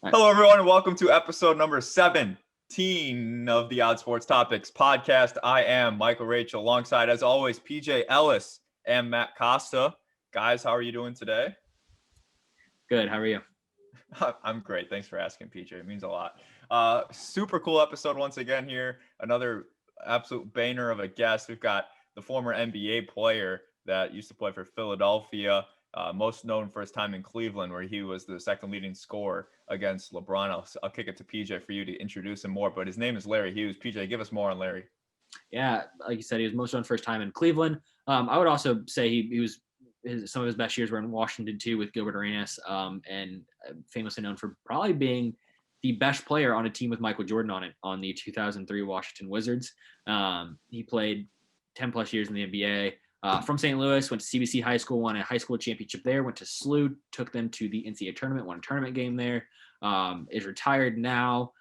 All right. Hello, everyone, and welcome to episode number 17 of the Odd Sports Topics podcast. I am Michael Rachel, alongside, as always, PJ Ellis and Matt Costa. Guys, how are you doing today? Good. How are you? I'm great. Thanks for asking, PJ. It means a lot. Super cool episode once again here. Another absolute banger of a guest. We've got the former NBA player that used to play for Philadelphia, most known for his time in Cleveland, where he was the second leading scorer against LeBron. I'll kick it to PJ for you to introduce him more, but his name is Larry Hughes. PJ, give us more on Larry. Yeah, like you said, he was most known for his time in Cleveland. I would also say he was some of his best years were in Washington too with Gilbert Arenas, and famously known for probably being the best player on a team with Michael Jordan on it on the 2003 Washington Wizards. He played 10 plus years in the NBA. From St. Louis, went to CBC High School, won a high school championship there, went to SLU, took them to the NCAA tournament, won a tournament game there, is retired now,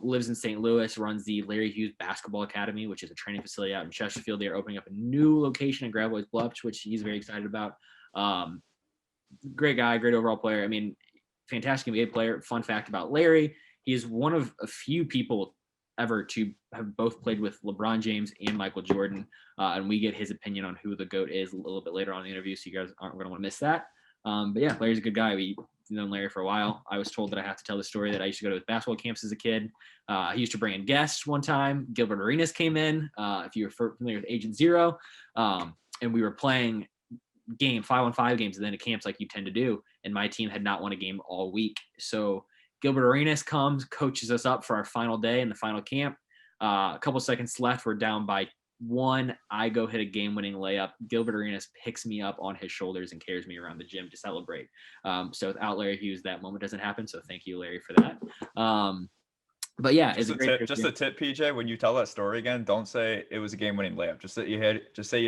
lives in St. Louis, runs the Larry Hughes Basketball Academy, which is a training facility out in Chesterfield. They are opening up a new location in Gravois Bluffs, which he's very excited about. Great guy, great overall player. I mean, fantastic NBA player. Fun fact about Larry, he is one of a few people ever to have both played with LeBron James and Michael Jordan. And we get his opinion on who the GOAT is a little bit later on in the interview, so you guys aren't going to want to miss that. But yeah, Larry's a good guy. We've known Larry for a while. I was told that I have to tell the story that I used to go to his basketball camps as a kid. He used to bring in guests one time. Gilbert Arenas came in, if you're familiar with Agent Zero. And we were playing 5-on-5 games at the end of camps like you tend to do. And my team had not won a game all week. So Gilbert Arenas comes, coaches us up for our final day in the final camp. A couple seconds left. We're down by 1. I go hit a game-winning layup. Gilbert Arenas picks me up on his shoulders and carries me around the gym to celebrate. So without Larry Hughes, that moment doesn't happen. So thank you, Larry, for that. But yeah, just a tip, PJ. When you tell that story again, don't say it was a game-winning layup. Just say you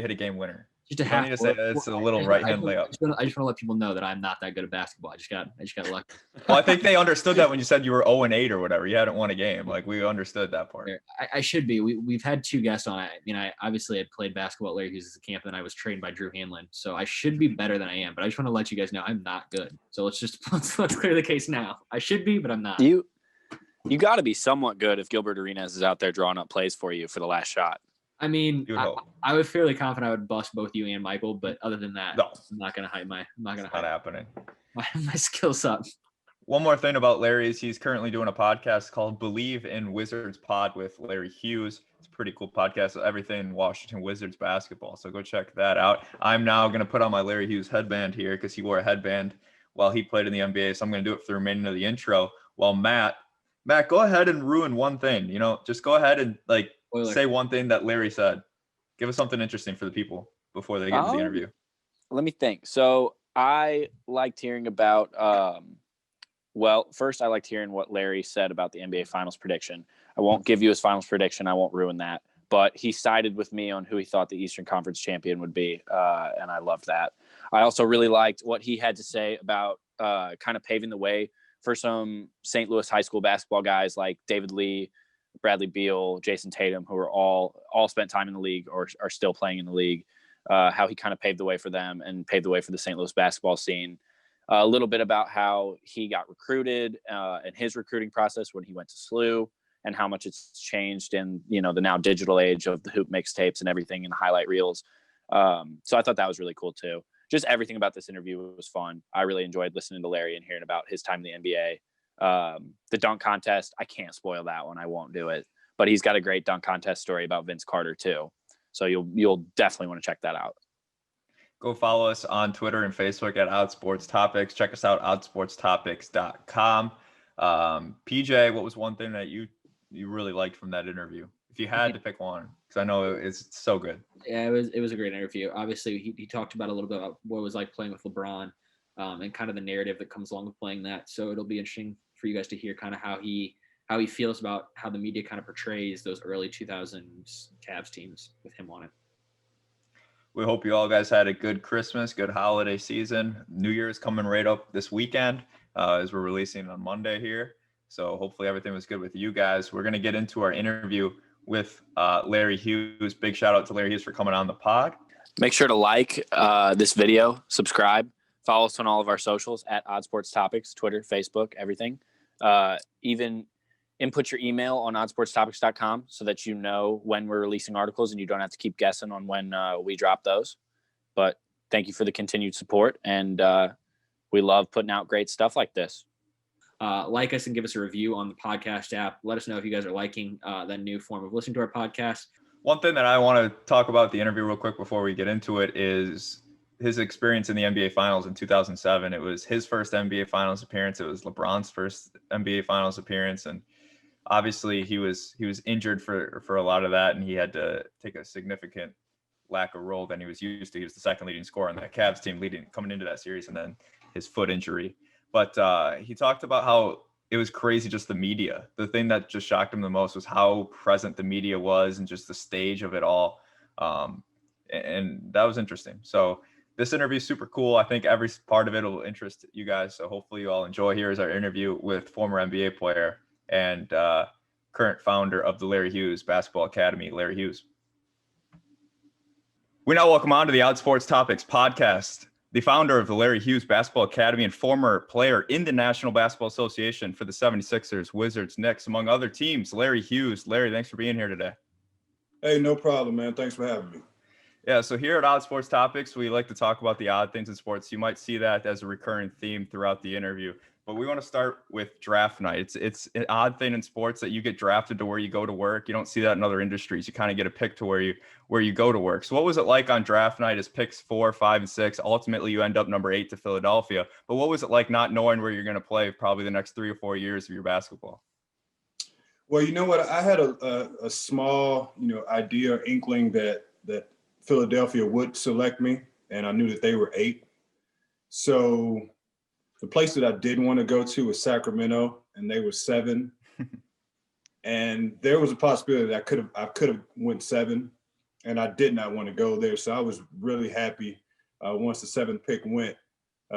hit a game winner. Just a you don't need to say it's a little right-hand layup. I just want to let people know that I'm not that good at basketball. I just got lucky. Well, I think they understood that when you said you were 0-8 or whatever. You hadn't won a game. Like, we understood that part. I should be. We've had 2 guests on. I mean, I obviously had played basketball at Larry Hughes as a camp, and I was trained by Drew Hanlon. So I should be better than I am. But I just want to let you guys know I'm not good. So let's clear the case now. I should be, but I'm not. You got to be somewhat good if Gilbert Arenas is out there drawing up plays for you for the last shot. I mean, I was fairly confident I would bust both you and Michael, but other than that, no. I'm not gonna hide my skills up. One more thing about Larry is he's currently doing a podcast called Believe in Wizards Pod with Larry Hughes. It's a pretty cool podcast. So everything Washington Wizards basketball. So go check that out. I'm now gonna put on my Larry Hughes headband here because he wore a headband while he played in the NBA. So I'm gonna do it for the remaining of the intro. While Matt, go ahead and ruin one thing. Just go ahead and say one thing that Larry said. Give us something interesting for the people before they get into the interview. Let me think. So I liked hearing about, first I liked hearing what Larry said about the NBA Finals prediction. I won't give you his Finals prediction. I won't ruin that. But he sided with me on who he thought the Eastern Conference champion would be, and I loved that. I also really liked what he had to say about kind of paving the way for some St. Louis high school basketball guys like David Lee, Bradley Beal, Jayson Tatum, who are all spent time in the league or are still playing in the league, how he kind of paved the way for them and paved the way for the St. Louis basketball scene. A little bit about how he got recruited and his recruiting process when he went to SLU and how much it's changed in, the now digital age of the hoop mixtapes and everything and highlight reels. So I thought that was really cool too. Just everything about this interview was fun. I really enjoyed listening to Larry and hearing about his time in the NBA. The dunk contest, I can't spoil that one. I won't do it. But he's got a great dunk contest story about Vince Carter too. So you'll definitely want to check that out. Go follow us on Twitter and Facebook at Outsports Topics. Check us out, outsportstopics.com. PJ, what was one thing that you really liked from that interview? If you had to pick one, because I know it's so good. Yeah, it was a great interview. Obviously, he talked about a little bit about what it was like playing with LeBron and kind of the narrative that comes along with playing that. So it'll be interesting for you guys to hear kind of how he feels about how the media kind of portrays those early 2000s Cavs teams with him on it. We hope you all guys had a good Christmas, good holiday season. New Year's coming right up this weekend as we're releasing on Monday here. So hopefully everything was good with you guys. We're going to get into our interview with Larry Hughes. Big shout out to Larry Hughes for coming on the pod. Make sure to like this video, subscribe, follow us on all of our socials at Odd Sports Topics, Twitter, Facebook, everything. Even input your email on oddsportstopics.com so that you know when we're releasing articles and you don't have to keep guessing on when we drop those. But thank you for the continued support, and we love putting out great stuff like this. Like us and give us a review on the podcast app. Let us know if you guys are liking that new form of listening to our podcast. One thing that I want to talk about the interview real quick before we get into it is his experience in the NBA Finals in 2007. It was his first NBA Finals appearance. It was LeBron's first NBA Finals appearance, and obviously he was injured for a lot of that, and he had to take a significant lack of role than he was used to. He was the second leading scorer on that Cavs team coming into that series, and then his foot injury. But he talked about how it was crazy, just the media. The thing that just shocked him the most was how present the media was and just the stage of it all. And that was interesting. So this interview is super cool. I think every part of it will interest you guys. So hopefully you all enjoy. Here is our interview with former NBA player and current founder of the Larry Hughes Basketball Academy, Larry Hughes. We now welcome on to the Odd Sports Topics podcast, the founder of the Larry Hughes Basketball Academy and former player in the National Basketball Association for the 76ers, Wizards, Knicks, among other teams, Larry Hughes. Larry, thanks for being here today. Hey, no problem, man. Thanks for having me. Yeah, so here at Odd Sports Topics, we like to talk about the odd things in sports. You might see that as a recurring theme throughout the interview. But we want to start with draft night. It's an odd thing in sports that you get drafted to where you go to work. You don't see that in other industries. You kind of get a pick to where you go to work. So what was it like on draft night as picks 4, 5, and 6? Ultimately, you end up number 8 to Philadelphia. But what was it like not knowing where you're going to play probably the next 3 or 4 years of your basketball? Well, you know what? I had a small, idea or inkling that Philadelphia would select me, and I knew that they were 8. So the place that I didn't want to go to was Sacramento, and they were 7. And there was a possibility that I could have went 7, and I did not want to go there. So I was really happy once the 7th pick went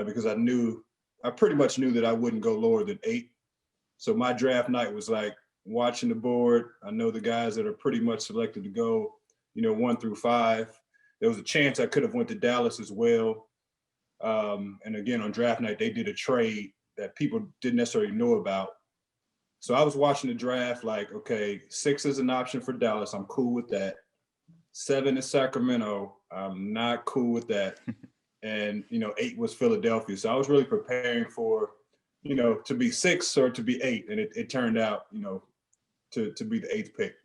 because I pretty much knew that I wouldn't go lower than 8. So my draft night was like watching the board. I know the guys that are pretty much selected to go, 1 through 5. There was a chance I could have went to Dallas as well. And again, on draft night, they did a trade that people didn't necessarily know about. So I was watching the draft like, okay, 6 is an option for Dallas. I'm cool with that. 7 is Sacramento. I'm not cool with that. And, 8 was Philadelphia. So I was really preparing for, to be 6 or to be 8. And it turned out, to be the 8th pick.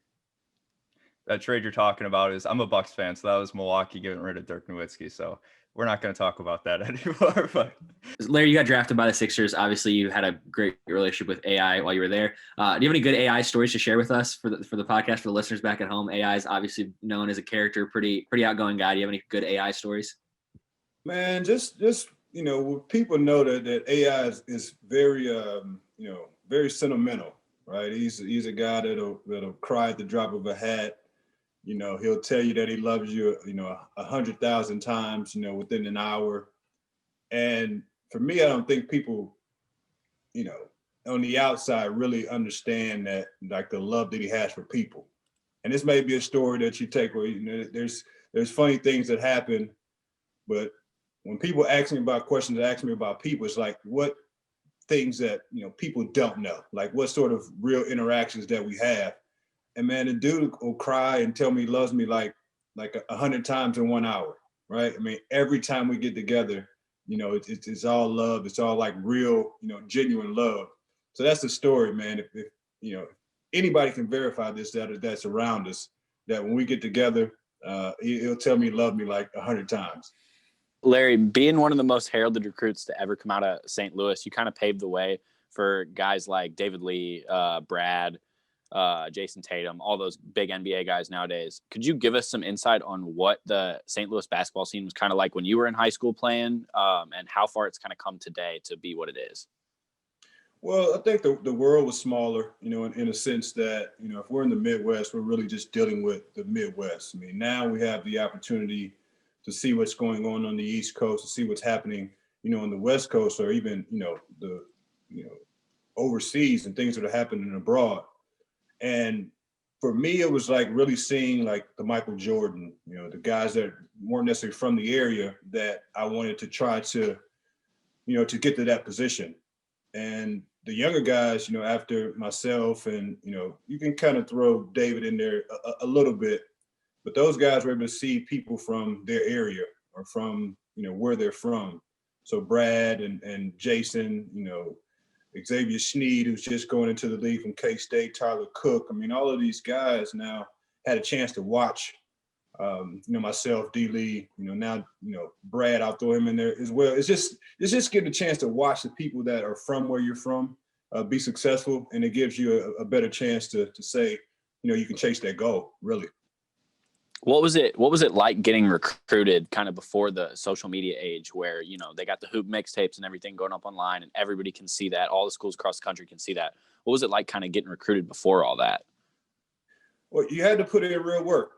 That trade you're talking about is, I'm a Bucks fan, so that was Milwaukee getting rid of Dirk Nowitzki. So we're not going to talk about that anymore. But Larry, you got drafted by the Sixers. Obviously, you had a great relationship with AI while you were there. Do you have any good AI stories to share with us for the podcast, for the listeners back at home? AI is obviously known as a character, pretty outgoing guy. Do you have any good AI stories? Man, just people know that AI is very very sentimental, right? He's a guy that'll cry at the drop of a hat. He'll tell you that he loves you, 100,000 times, within an hour. And for me, I don't think people, on the outside really understand that, like, the love that he has for people. And this may be a story that you take where, there's funny things that happen, but when people ask me about questions, ask me about people, it's like, what things that, people don't know, like what sort of real interactions that we have. And man, the dude will cry and tell me he loves me like 100 times in 1 hour, right? I mean, every time we get together, it's all love. It's all like real, genuine love. So that's the story, man. If anybody can verify this, that's around us, that when we get together, he'll tell me he loved me like 100 times. Larry, being one of the most heralded recruits to ever come out of St. Louis, you kind of paved the way for guys like David Lee, Brad, Jayson Tatum, all those big NBA guys nowadays. Could you give us some insight on what the St. Louis basketball scene was kind of like when you were in high school playing, and how far it's kind of come today to be what it is? Well, I think the world was smaller, in a sense that, if we're in the Midwest, we're really just dealing with the Midwest. I mean, now we have the opportunity to see what's going on the East Coast, to see what's happening, on the West Coast, or even, the overseas and things that are happening abroad. And for me, it was like really seeing like the Michael Jordan, the guys that weren't necessarily from the area that I wanted to try to, to get to that position. And the younger guys, after myself and, you can kind of throw David in there a little bit, but those guys were able to see people from their area or from, where they're from. So Brad and Jayson, Xavier Sneed, who's just going into the league from K-State, Tyler Cook. I mean, all of these guys now had a chance to watch, myself, D-Lee, now, Brad, I'll throw him in there as well. It's just getting a chance to watch the people that are from where you're from be successful, and it gives you a better chance to say, you can chase that goal, really. What was it like getting recruited kind of before the social media age where, they got the hoop mixtapes and everything going up online and everybody can see that, all the schools across the country can see that? What was it like kind of getting recruited before all that? Well, you had to put in real work.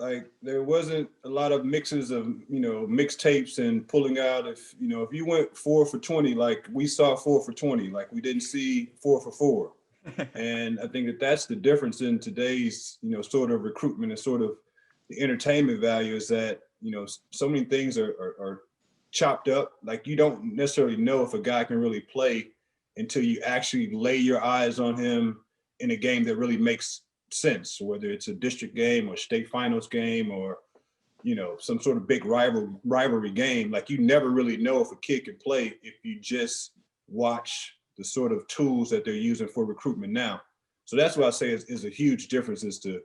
Like, there wasn't a lot of mixes of, mixtapes and pulling out. If you went 4 for 20, like we saw 4 for 20, like we didn't see 4 for 4. And I think that's the difference in today's, sort of recruitment and sort of the entertainment value is that, so many things are chopped up. Like, you don't necessarily know if a guy can really play until you actually lay your eyes on him in a game that really makes sense, whether it's a district game or state finals game or, some sort of big rivalry game. Like, you never really know if a kid can play if you just watch the sort of tools that they're using for recruitment now. So that's what I say is a huge difference, is to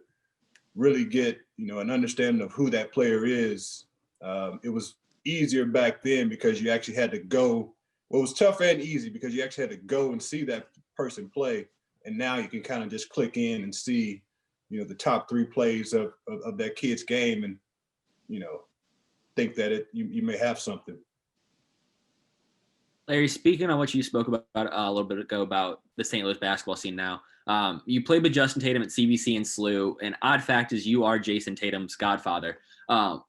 really get, an understanding of who that player is. It was easier back then because you actually had to go. Well, it was tough and easy because you actually had to go and see that person play. And now you can kind of just click in and see, the top 3 plays of that kid's game and, think that you may have something. Larry, speaking on what you spoke about a little bit ago about the St. Louis basketball scene now, you played with Jayson Tatum at CBC and SLU, and odd fact is you are Jayson Tatum's godfather.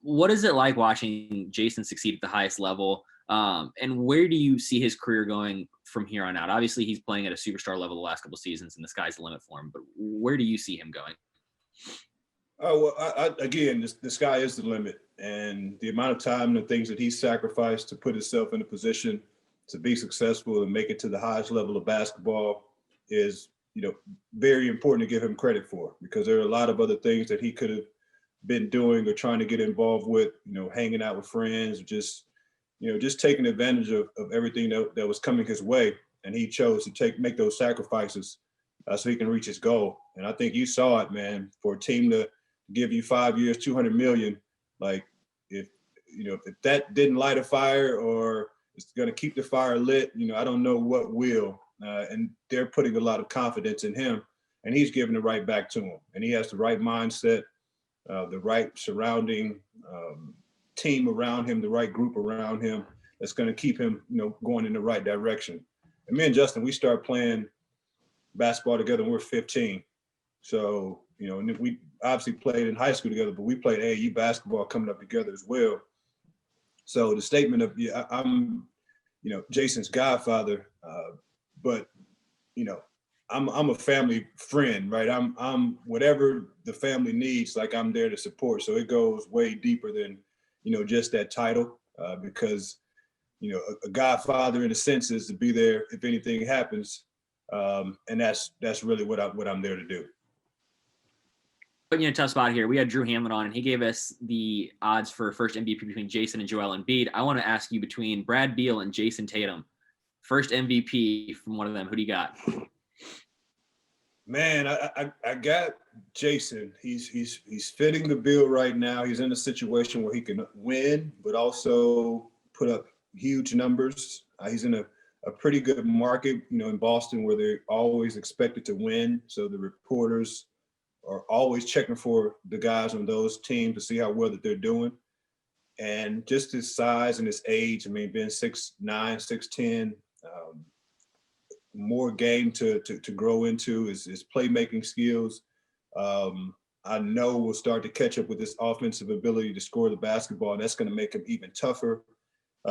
What is it like watching Jayson succeed at the highest level, and where do you see his career going from here on out? Obviously, he's playing at a superstar level the last couple of seasons, and the sky's the limit for him, but where do you see him going? Oh, well, again, the sky is the limit, and the amount of time and the things that he sacrificed to put himself in a position to be successful and make it to the highest level of basketball is, very important to give him credit for, because there are a lot of other things that he could have been doing or trying to get involved with, hanging out with friends, or just taking advantage of everything that was coming his way. And he chose to make those sacrifices so he can reach his goal. And I think you saw it, man, for a team to give you 5 years, $200 million. Like, if that didn't light a fire or it's going to keep the fire lit, I don't know what will. And they're putting a lot of confidence in him, and he's giving it right back to him. And he has the right mindset, the right surrounding team around him, the right group around him that's going to keep him, going in the right direction. And me and Justin, we started playing basketball together when we were 15. So, and we obviously played in high school together, but we played AAU basketball coming up together as well. So the statement of, I'm, Jayson's godfather, but, I'm a family friend, right? I'm whatever the family needs, like, I'm there to support. So it goes way deeper than, just that title, because, a godfather in a sense is to be there if anything happens. And that's really what I'm there to do. Putting you in a tough spot here. We had Drew Hamlin on, and he gave us the odds for first MVP between Jayson and Joel Embiid. I want to ask you, between Brad Beal and Jayson Tatum, first MVP from one of them, who do you got? Man, I got Jayson. He's fitting the bill right now. He's in a situation where he can win, but also put up huge numbers. He's in a pretty good market, in Boston, where they're always expected to win. So the reporters are always checking for the guys on those teams to see how well that they're doing. And just his size and his age, being 6'9", 6'10", more game to grow into, his playmaking skills. I know we'll start to catch up with this offensive ability to score the basketball, and that's going to make him even tougher.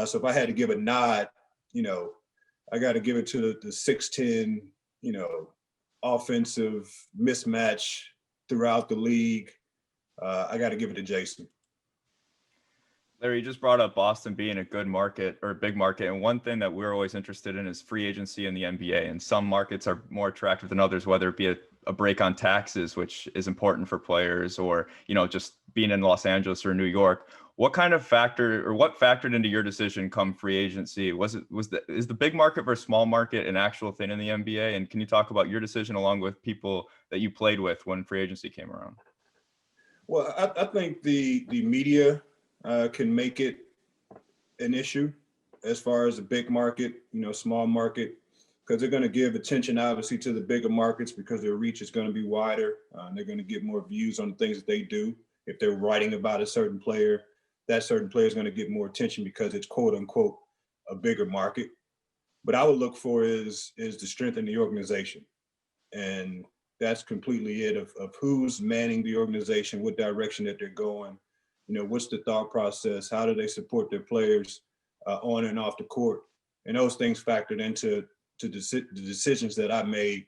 So if I had to give a nod, I got to give it to the 6'10", offensive mismatch throughout the league. I got to give it to Jayson. Larry, you just brought up Boston being a good market or a big market. And one thing that we're always interested in is free agency in the NBA. And some markets are more attractive than others, whether it be a break on taxes, which is important for players, or, just being in Los Angeles or New York. What kind of factor or what factored into your decision come free agency? Is the big market versus small market an actual thing in the NBA? And can you talk about your decision along with people that you played with when free agency came around? Well, I think the media can make it an issue as far as the big market, small market, because they're going to give attention obviously to the bigger markets because their reach is going to be wider. And they're going to get more views on the things that they do. If they're writing about a certain player, that certain player is going to get more attention because it's quote unquote a bigger market. What I would look for is the strength in the organization. And that's completely it of who's manning the organization, what direction that they're going, what's the thought process, how do they support their players on and off the court. And those things factored into the decisions that I made,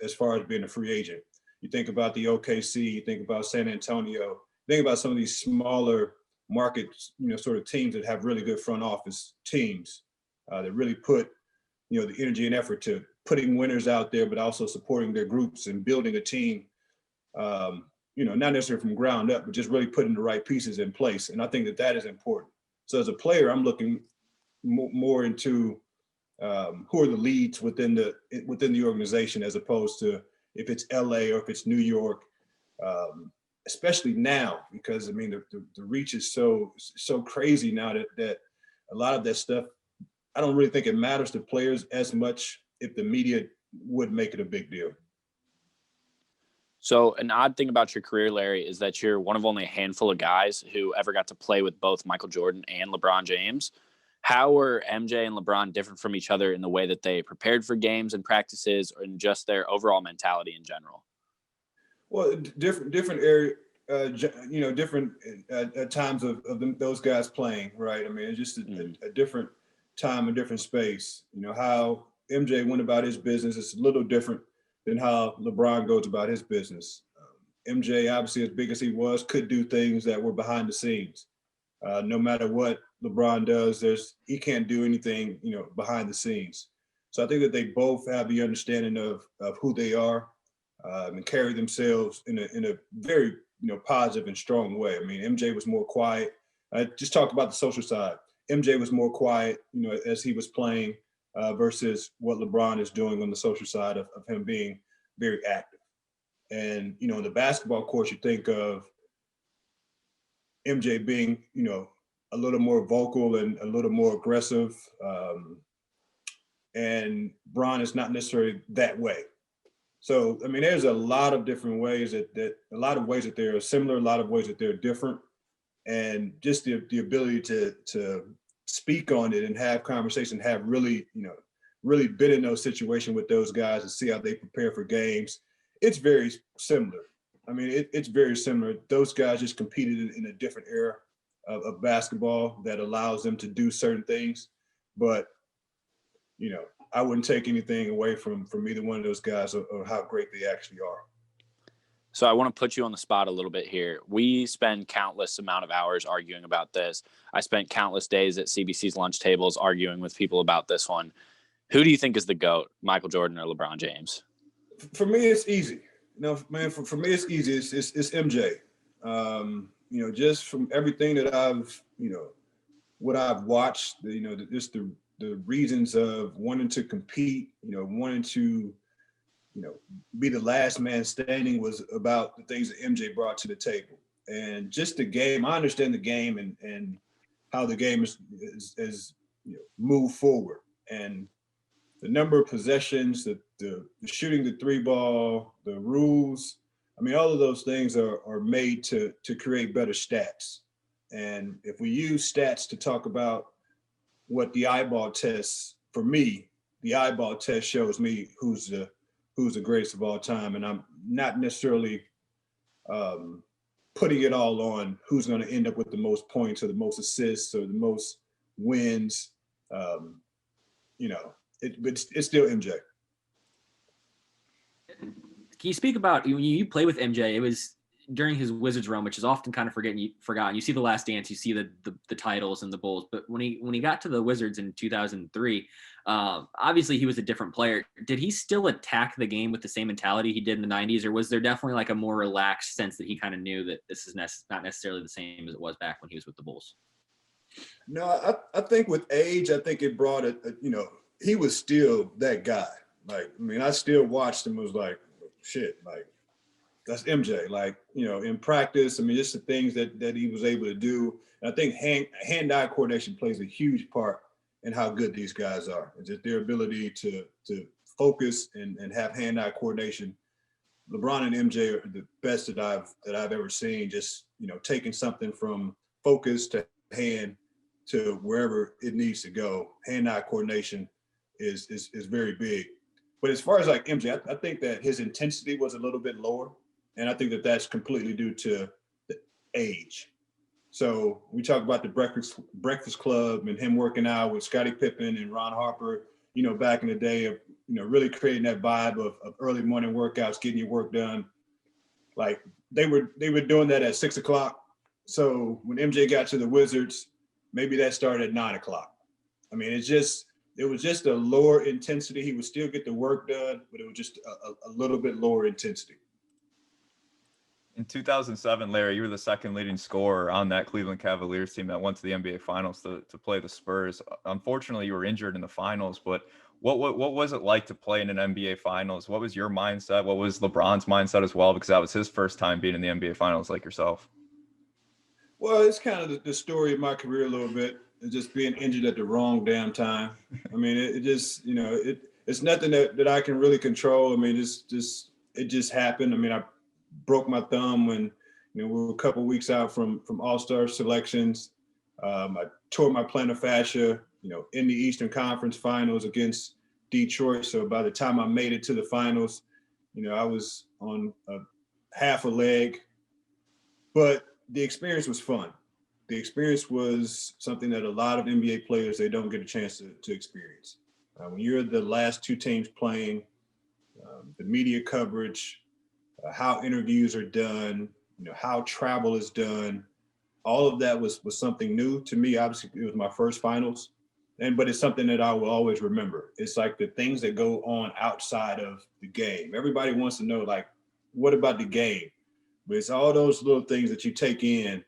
as far as being a free agent. You think about the OKC, you think about San Antonio, think about some of these smaller markets, sort of teams that have really good front office teams that really put, the energy and effort to putting winners out there, but also supporting their groups and building a team, not necessarily from ground up, but just really putting the right pieces in place. And I think that is important. So as a player, I'm looking more into who are the leads within the organization, as opposed to if it's LA or if it's New York, especially now, because the reach is so crazy now that a lot of that stuff, I don't really think it matters to players as much if the media would make it a big deal. So an odd thing about your career, Larry, is that you're one of only a handful of guys who ever got to play with both Michael Jordan and LeBron James. How were MJ and LeBron different from each other in the way that they prepared for games and practices, or in just their overall mentality in general? Well, different area, different times of those guys playing, right? It's just a different time, a different space. How MJ went about his business is a little different than how LeBron goes about his business. MJ, obviously, as big as he was, could do things that were behind the scenes. No matter what LeBron does, he can't do anything, behind the scenes. So I think that they both have the understanding of who they are and carry themselves in a very, positive and strong way. MJ was more quiet. Just talk about the social side. MJ was more quiet, as he was playing versus what LeBron is doing on the social side of him being very active. And, in the basketball court, you think of MJ being, a little more vocal and a little more aggressive. And Bron is not necessarily that way. So, there's a lot of different ways that a lot of ways that they're similar, a lot of ways that they're different. And just the ability to speak on it and have conversation, have really been in those situations with those guys and see how they prepare for games. It's very similar. It's very similar. Those guys just competed in a different era of basketball that allows them to do certain things. But, I wouldn't take anything away from either one of those guys or how great they actually are. So I want to put you on the spot a little bit here. We spend countless amount of hours arguing about this. I spent countless days at CBC's lunch tables arguing with people about this one. Who do you think is the GOAT, Michael Jordan or LeBron James? For me, it's easy. For me, it's easy. It's MJ. Just from everything that I've, what I've watched, just the reasons of wanting to compete, wanting to, be the last man standing was about the things that MJ brought to the table. And just the game, I understand the game and how the game is moved forward. And the number of possessions, the shooting the three ball, the rules, all of those things are made to create better stats. And if we use stats to talk about what the eyeball test, for me, the eyeball test shows me who's the greatest of all time. And I'm not necessarily putting it all on who's going to end up with the most points or the most assists or the most wins. But it's still MJ. Can you speak about when you play with MJ? It was during his Wizards run, which is often kind of forgotten. You see the Last Dance, you see the titles and the Bulls, but when he got to the Wizards in 2003, obviously he was a different player. Did he still attack the game with the same mentality he did in the 90s, or was there definitely like a more relaxed sense that he kind of knew that this is not necessarily the same as it was back when he was with the Bulls? No, I think with age, I think it brought he was still that guy. Like, I mean, I still watched him, was like, shit, like, that's MJ. Like, in practice, I mean, just the things that he was able to do. And I think hand-eye coordination plays a huge part in how good these guys are. It's just their ability to focus and have hand-eye coordination. LeBron and MJ are the best that I've ever seen. Just, taking something from focus to hand to wherever it needs to go. Hand-eye coordination is very big. But as far as like MJ, I think that his intensity was a little bit lower. And I think that that's completely due to the age. So we talk about the Breakfast Club and him working out with Scottie Pippen and Ron Harper, back in the day of, really creating that vibe of early morning workouts, getting your work done. Like they were doing that at 6 o'clock. So when MJ got to the Wizards, maybe that started at 9 o'clock. I mean, it was just a lower intensity. He would still get the work done, but it was just a little bit lower intensity. In 2007, Larry, you were the second leading scorer on that Cleveland Cavaliers team that went to the NBA Finals to play the Spurs. Unfortunately, you were injured in the finals, but what was it like to play in an NBA Finals? What was your mindset? What was LeBron's mindset as well? Because that was his first time being in the NBA Finals like yourself. Well, it's kind of the story of my career a little bit. It's just being injured at the wrong damn time. I mean, it just, it's nothing that I can really control. I mean, it just happened. I mean, I broke my thumb when we were a couple of weeks out from All-Star selections. I tore my plantar fascia, in the Eastern Conference Finals against Detroit. So by the time I made it to the finals, I was on half a leg. But the experience was fun. The experience was something that a lot of NBA players, they don't get a chance to experience. When you're the last two teams playing, the media coverage, how interviews are done, how travel is done, all of that was something new to me. Obviously, it was my first finals, but it's something that I will always remember. It's like the things that go on outside of the game. Everybody wants to know, like, what about the game? But it's all those little things that you take in,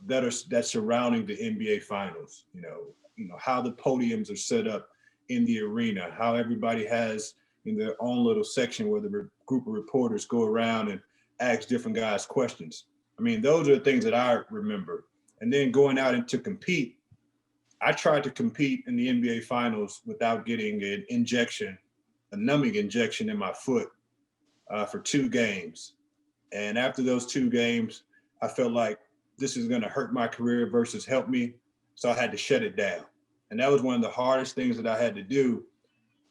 that's surrounding the NBA Finals. How the podiums are set up in the arena, how everybody has in their own little section where the group of reporters go around and ask different guys questions. I mean, those are the things that I remember. And then going out and to compete, I tried to compete in the NBA Finals without getting an injection, a numbing injection in my foot for 2 games. And after those 2 games, I felt like this is going to hurt my career versus help me. So I had to shut it down. And that was one of the hardest things that I had to do,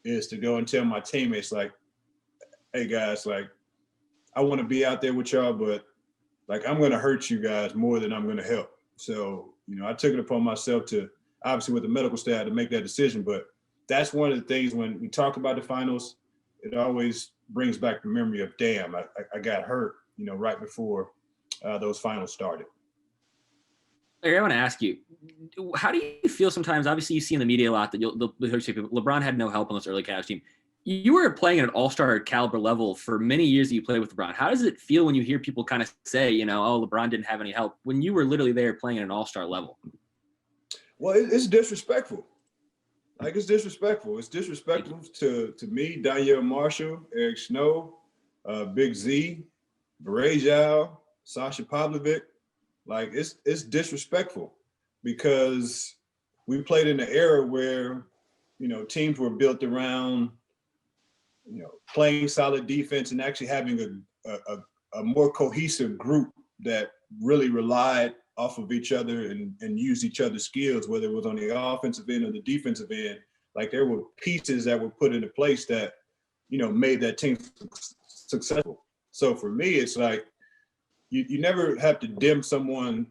is to go and tell my teammates, like, hey guys, like, I want to be out there with y'all, but like, I'm going to hurt you guys more than I'm going to help. So, I took it upon myself to, obviously with the medical staff, to make that decision. But that's one of the things when we talk about the finals, it always brings back the memory of, damn, I got hurt, right before those finals started. Larry, I want to ask you, how do you feel sometimes? Obviously, you see in the media a lot that they'll say people, LeBron had no help on this early Cavs team. You were playing at an all-star caliber level for many years that you played with LeBron. How does it feel when you hear people kind of say, oh, LeBron didn't have any help, when you were literally there playing at an all-star level? Well, it's disrespectful. Like, it's disrespectful. It's disrespectful to me, Danielle Marshall, Eric Snow, Big Z, Berejao, Sasha Pavlovic. Like, it's disrespectful, because we played in an era where, teams were built around, playing solid defense and actually having a more cohesive group that really relied off of each other and used each other's skills, whether it was on the offensive end or the defensive end. Like, there were pieces that were put into place that, made that team successful. So for me, it's like, you never have to dim someone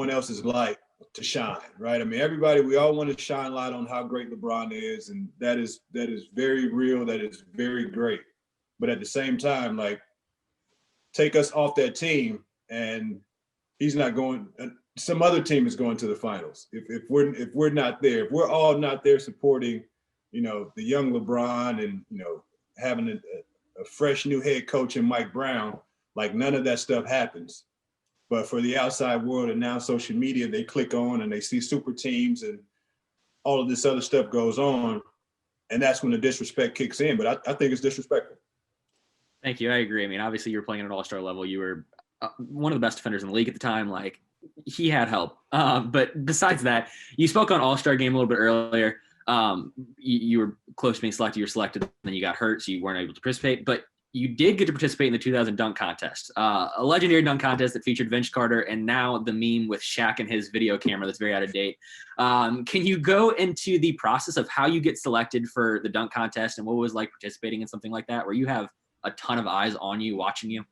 else's light to shine, right? I mean, we all want to shine light on how great LeBron is, and that is very real, that is very great. But at the same time, like, take us off that team, and he's not going. Some other team is going to the finals. If we're not there, if we're all not there supporting, the young LeBron and having a fresh new head coach in Mike Brown, like none of that stuff happens. But for the outside world and now social media, they click on and they see super teams and all of this other stuff goes on. And that's when the disrespect kicks in. But I think it's disrespectful. Thank you. I agree. I mean, obviously you were playing at an all-star level. You were one of the best defenders in the league at the time. Like, he had help. But besides that, you spoke on all-star game a little bit earlier. You were close to being selected. You were selected, and then you got hurt, so you weren't able to participate. But you did get to participate in the 2000 dunk contest, a legendary dunk contest that featured Vince Carter and now the meme with Shaq and his video camera that's very out of date. Can you go into the process of how you get selected for the dunk contest and what it was like participating in something like that, where you have a ton of eyes on you watching you?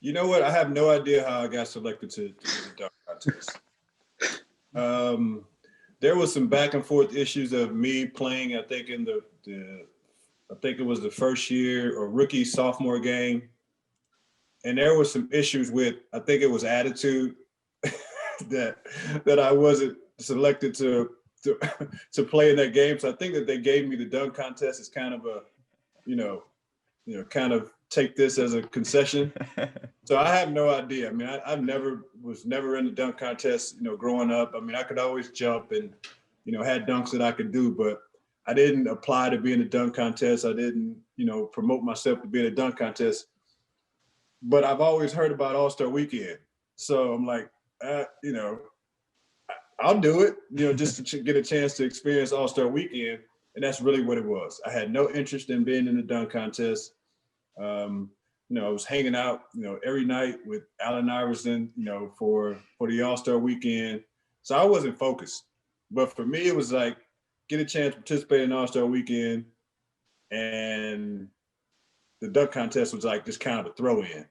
You know what? I have no idea how I got selected to the dunk contest. There was some back and forth issues of me playing, I think, in I think it was the first year or rookie sophomore game. And there was some issues with, I think it was attitude that I wasn't selected to play in that game. So I think that they gave me the dunk contest as kind of a, kind of take this as a concession. So I have no idea. I mean, I was never in the dunk contest, growing up. I mean, I could always jump and, had dunks that I could do, but I didn't apply to be in the dunk contest. I didn't, promote myself to be in a dunk contest. But I've always heard about All-Star Weekend. So I'm like, I'll do it, just to get a chance to experience All-Star Weekend. And that's really what it was. I had no interest in being in the dunk contest. I was hanging out, every night with Allen Iverson, for the All-Star Weekend. So I wasn't focused. But for me, it was like, get a chance to participate in All-Star Weekend, and the dunk contest was like just kind of a throw-in.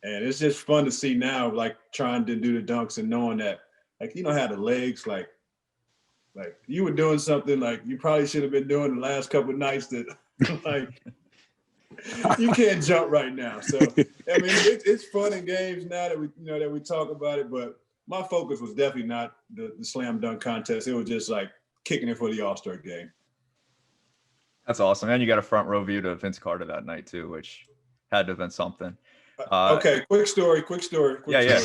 And it's just fun to see now, like trying to do the dunks and knowing that, like, how the legs, like you were doing something like you probably should have been doing the last couple of nights that, like, you can't jump right now. So, I mean, it's fun in games now that we talk about it, but my focus was definitely not the slam dunk contest. It was just like kicking it for the All-Star game. That's awesome. And you got a front row view to Vince Carter that night too, which had to have been something. Okay, quick story. Yeah.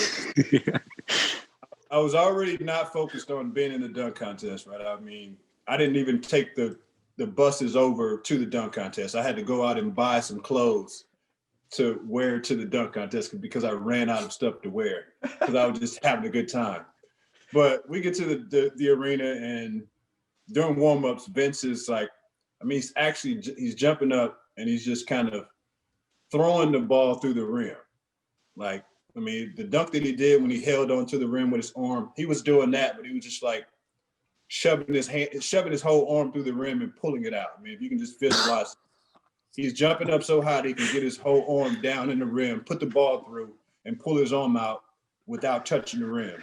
I was already not focused on being in the dunk contest, right? I mean, I didn't even take the buses over to the dunk contest. I had to go out and buy some clothes to wear to the dunk contest because I ran out of stuff to wear because I was just having a good time. But we get to the arena, and during warm-ups, Vince is like, I mean, he's jumping up and he's just kind of throwing the ball through the rim. Like, I mean, the dunk that he did when he held onto the rim with his arm, he was doing that, but he was just like shoving his whole arm through the rim and pulling it out. I mean, if you can just visualize, he's jumping up so high that he can get his whole arm down in the rim, put the ball through, and pull his arm out without touching the rim.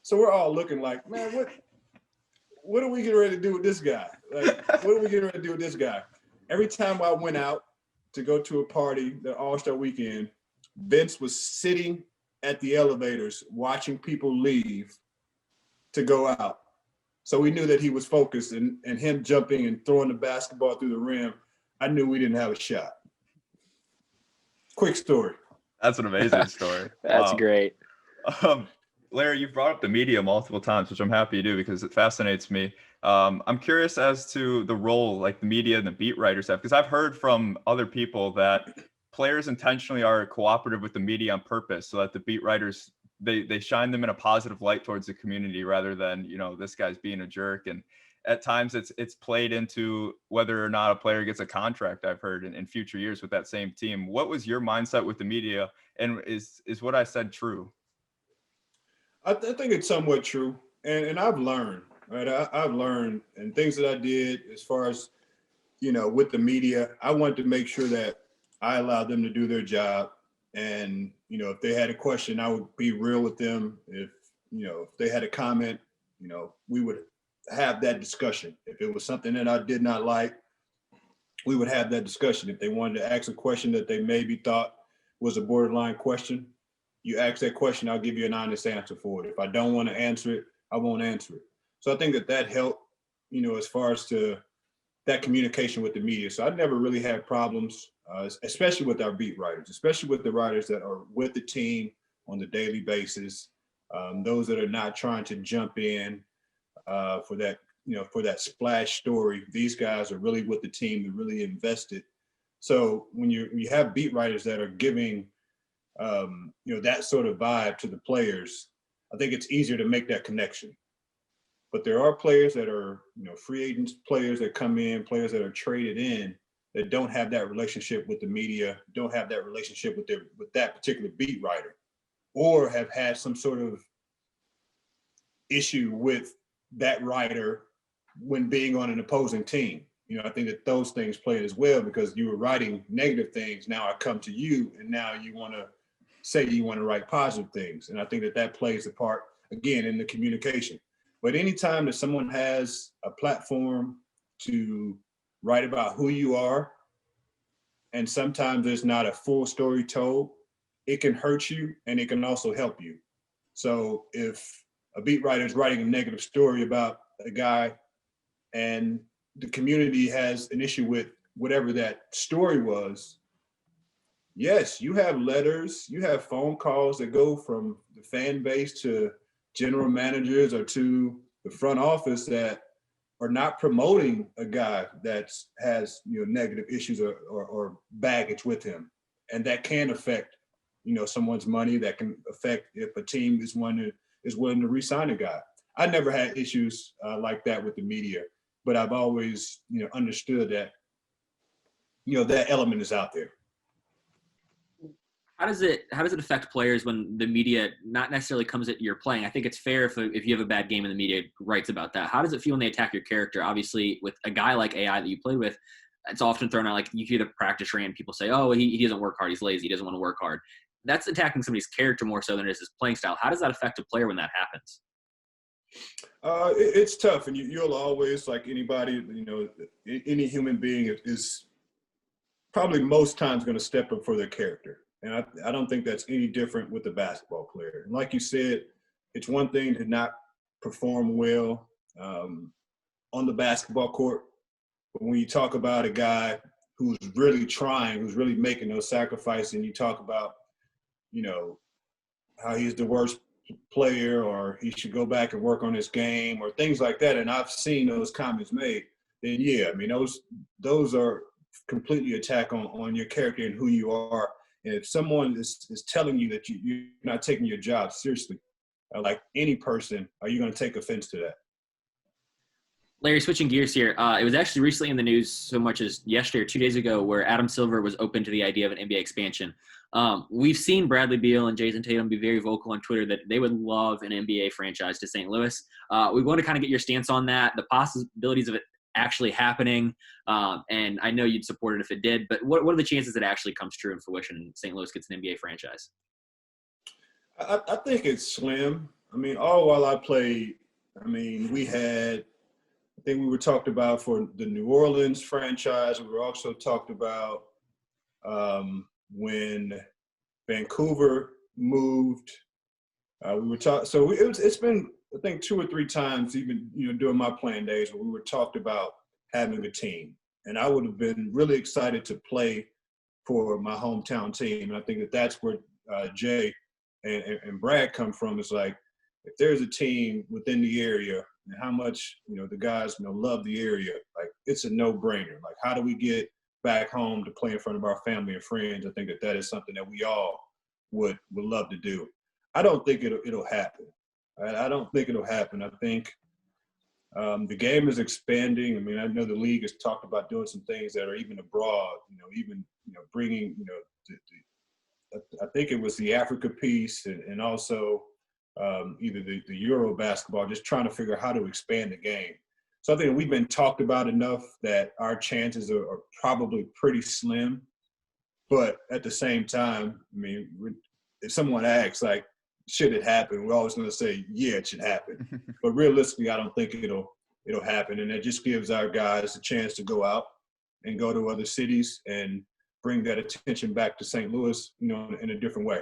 So we're all looking like, man, what are we getting ready to do with this guy? Like, what are we getting ready to do with this guy? Every time I went out to go to a party, the All-Star Weekend, Vince was sitting at the elevators watching people leave to go out. So we knew that he was focused, and him jumping and throwing the basketball through the rim, I knew we didn't have a shot. Quick story. That's an amazing story. That's great. Larry, you've brought up the media multiple times, which I'm happy to do because it fascinates me. I'm curious as to the role like the media and the beat writers have, because I've heard from other people that players intentionally are cooperative with the media on purpose so that the beat writers, they shine them in a positive light towards the community rather than, this guy's being a jerk. And at times it's played into whether or not a player gets a contract, I've heard in future years with that same team. What was your mindset with the media? And is what I said true? I think it's somewhat true. And I've learned, right? I've learned, and things that I did as far as, with the media, I wanted to make sure that I allowed them to do their job. And, if they had a question, I would be real with them. If they had a comment, we would have that discussion. If it was something that I did not like, we would have that discussion. If they wanted to ask a question that they maybe thought was a borderline question, you ask that question, I'll give you an honest answer for it. If I don't want to answer it, I won't answer it. So I think that helped, as far as to that communication with the media. So I never really had problems, especially with our beat writers, especially with the writers that are with the team on the daily basis. Those that are not trying to jump in for that splash story. These guys are really with the team. They're really invested. So when you have beat writers that are giving, that sort of vibe to the players, I think it's easier to make that connection. But there are players that are, free agents, players that come in, players that are traded in that don't have that relationship with the media, don't have that relationship with that particular beat writer, or have had some sort of issue with that writer when being on an opposing team. I think that those things play as well, because you were writing negative things. Now I come to you and now you want to say you want to write positive things. And I think that plays a part, again, in the communication. But anytime that someone has a platform to write about who you are, and sometimes there's not a full story told, it can hurt you and it can also help you. So if a beat writer is writing a negative story about a guy and the community has an issue with whatever that story was, yes, you have letters, you have phone calls that go from the fan base to general managers or to the front office that are not promoting a guy that has negative issues or baggage with him, and that can affect someone's money. That can affect if a team is willing to re-sign a guy. I never had issues like that with the media, but I've always understood that that element is out there. How does it affect players when the media not necessarily comes at your playing? I think it's fair if you have a bad game and the media writes about that. How does it feel when they attack your character? Obviously, with a guy like AI that you played with, it's often thrown out like you hear the practice rant, people say, oh, he doesn't work hard, he's lazy, he doesn't want to work hard. That's attacking somebody's character more so than it is his playing style. How does that affect a player when that happens? It's tough, and you'll always, like anybody, any human being is probably most times going to step up for their character. And I don't think that's any different with the basketball player. And like you said, it's one thing to not perform well on the basketball court, but when you talk about a guy who's really trying, who's really making those sacrifices, and you talk about, how he's the worst player or he should go back and work on his game or things like that, and I've seen those comments made, then yeah, I mean, those are completely attack on your character and who you are. And if someone is telling you that you're not taking your job seriously, like any person, are you going to take offense to that? Larry, switching gears here, it was actually recently in the news so much as yesterday or 2 days ago where Adam Silver was open to the idea of an NBA expansion. We've seen Bradley Beal and Jayson Tatum be very vocal on Twitter that they would love an NBA franchise to St. Louis. We want to kind of get your stance on that, the possibilities of it actually happening. And I know you'd support it if it did, but what are the chances it actually comes true in fruition and St. Louis gets an NBA franchise? I think it's slim. I mean, all while I played, we had, I think we were talked about for the New Orleans franchise. We were also talked about when Vancouver moved. We were talking. So it's been, I think, 2 or 3 times, even during my playing days, where we were talked about having a team, and I would have been really excited to play for my hometown team. And I think that's where Jay and Brad come from. It's like, if there's a team within the area and how much the guys love the area, like it's a no-brainer. Like, how do we get back home to play in front of our family and friends? I think that is something that we all would love to do. I don't think it'll happen. I don't think it'll happen. I think the game is expanding. I mean, I know the league has talked about doing some things that are even abroad. Bringing I think it was the Africa piece and also either the Euro basketball, just trying to figure out how to expand the game. So I think we've been talked about enough that our chances are probably pretty slim. But at the same time, I mean, if someone asks, like, should it happen, we're always going to say, yeah, it should happen. But realistically, I don't think it'll happen. And it just gives our guys a chance to go out and go to other cities and bring that attention back to St. Louis, in a different way.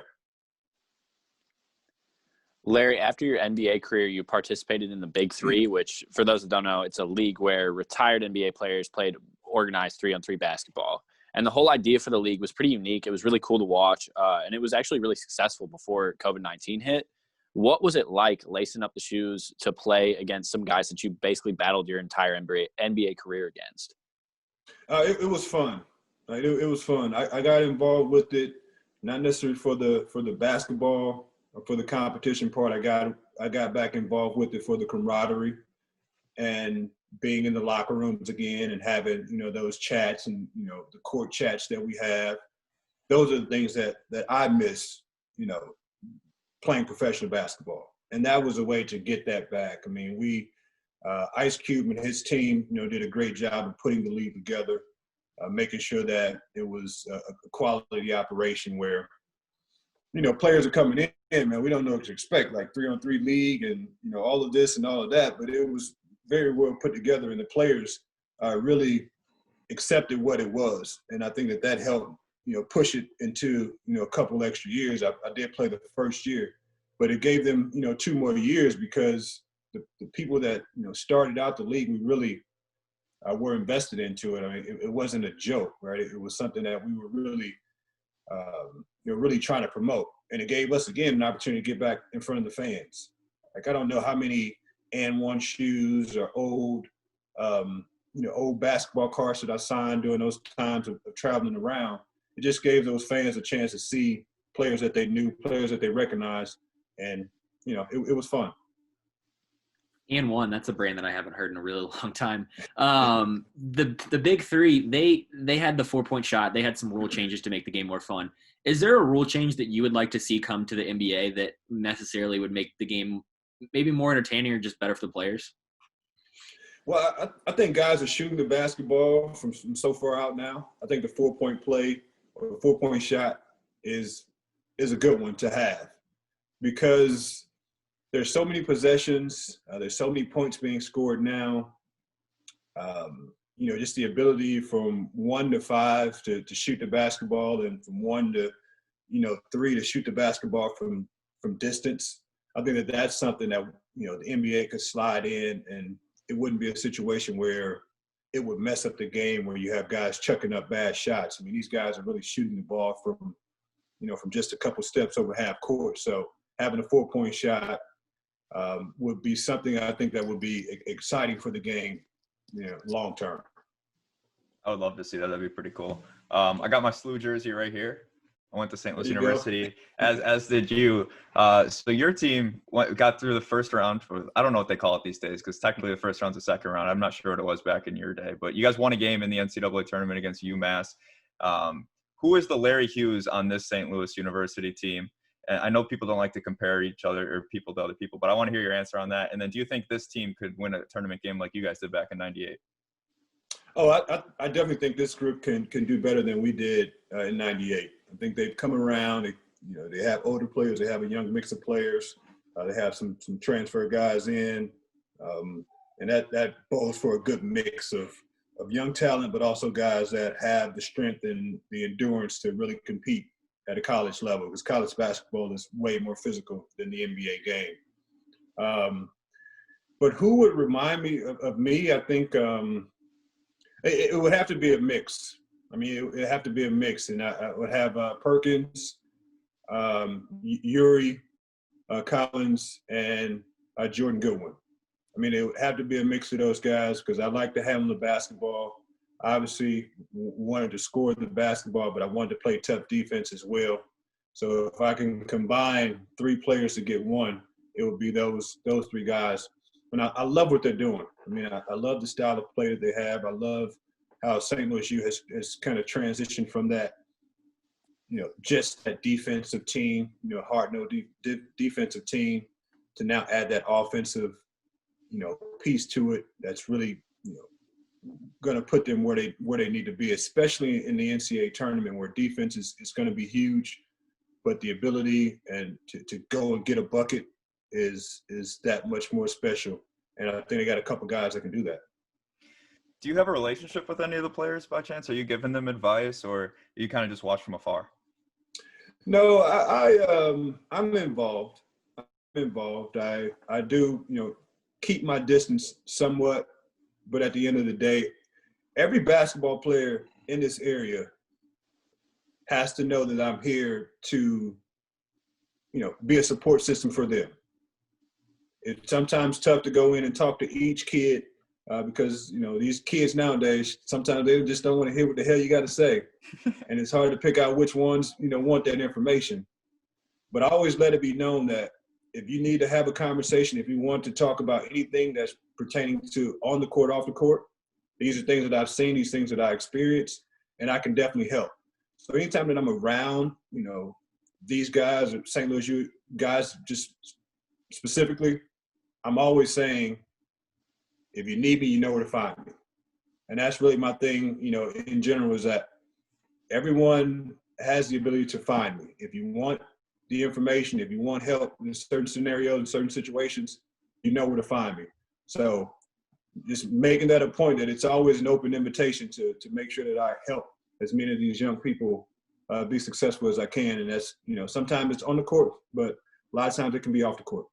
Larry, after your NBA career, you participated in the Big Three, which, for those that don't know, it's a league where retired NBA players played organized 3-on-3 basketball. And the whole idea for the league was pretty unique. It was really cool to watch, and it was actually really successful before COVID-19 hit. What was it like lacing up the shoes to play against some guys that you basically battled your entire NBA career against? It was fun. It was fun. I got involved with it, not necessarily for the basketball or for the competition part. I got back involved with it for the camaraderie and being in the locker rooms again and having, those chats and, the court chats that we have. Those are the things that I miss, playing professional basketball. And that was a way to get that back. I mean, Ice Cube and his team, did a great job of putting the league together, making sure that it was a quality operation where, players are coming in, man, we don't know what to expect, like 3-on-3 league and, all of this and all of that, but it was very well put together and the players really accepted what it was. And I think that helped, push it into, a couple extra years. I did play the first year, but it gave them, 2 more years because the people that, started out the league, we really were invested into it. I mean, it wasn't a joke, right? It was something that we were really, really trying to promote. And it gave us, again, an opportunity to get back in front of the fans. Like, I don't know how many and1 shoes or old, old basketball cards that I signed during those times of traveling around. It just gave those fans a chance to see players that they knew, players that they recognized. And, it was fun. And1, that's a brand that I haven't heard in a really long time. The Big Three, they had the 4-point shot. They had some rule changes to make the game more fun. Is there a rule change that you would like to see come to the NBA that necessarily would make the game maybe more entertaining or just better for the players? Well, I think guys are shooting the basketball from so far out now. I think the 4-point play or the 4-point shot is a good one to have because there's so many possessions. There's so many points being scored now. Just the ability from 1 to 5 to shoot the basketball and from 1 to, 3 to shoot the basketball from distance. I think that's something that, the NBA could slide in and it wouldn't be a situation where it would mess up the game where you have guys chucking up bad shots. I mean, these guys are really shooting the ball from just a couple steps over half court. So having a 4-point shot would be something I think that would be exciting for the game, long term. I would love to see that. That'd be pretty cool. I got my SLU jersey right here. I went to St. Louis University, as did you. So your team got through the first round. I don't know what they call it these days because technically the first round's the second round. I'm not sure what it was back in your day. But you guys won a game in the NCAA tournament against UMass. Who is the Larry Hughes on this St. Louis University team? And I know people don't like to compare each other or people to other people, but I want to hear your answer on that. And then do you think this team could win a tournament game like you guys did back in '98? Oh, I definitely think this group can do better than we did in '98. I think they've come around. They have older players. They have a young mix of players. They have some transfer guys in, and that bodes for a good mix of young talent, but also guys that have the strength and the endurance to really compete at a college level, because college basketball is way more physical than the NBA game. But who would remind me of me? I think it would have to be a mix. I mean, it would have to be a mix. And I would have Perkins, Yuri, Collins, and Jordan Goodwin. I mean, it would have to be a mix of those guys because I like to handle the basketball. Obviously, wanted to score the basketball, but I wanted to play tough defense as well. So if I can combine 3 players to get one, it would be those 3 guys. And I love what they're doing. I mean, I love the style of play that they have. I love how St. Louis U has kind of transitioned from that, just that defensive team, hard-nosed defensive team, to now add that offensive, piece to it that's really, going to put them where they need to be, especially in the NCAA tournament where defense is going to be huge, but the ability and to go and get a bucket is that much more special. And I think they got a couple guys that can do that. Do you have a relationship with any of the players by chance? Are you giving them advice, or you kind of just watch from afar? No, I'm involved. I'm involved. I do, keep my distance somewhat, but at the end of the day, every basketball player in this area has to know that I'm here to, be a support system for them. It's sometimes tough to go in and talk to each kid because, these kids nowadays, sometimes they just don't want to hear what the hell you got to say. And it's hard to pick out which ones, want that information. But I always let it be known that if you need to have a conversation, if you want to talk about anything that's pertaining to on the court, off the court, these are things that I've seen, these things that I experienced, and I can definitely help. So anytime that I'm around, these guys, or St. Louis guys just specifically, I'm always saying, if you need me, you know where to find me. And that's really my thing, in general, is that everyone has the ability to find me. If you want the information, if you want help in certain scenarios, in certain situations, you know where to find me. So just making that a point that it's always an open invitation to make sure that I help as many of these young people be successful as I can. And that's, sometimes it's on the court, but a lot of times it can be off the court.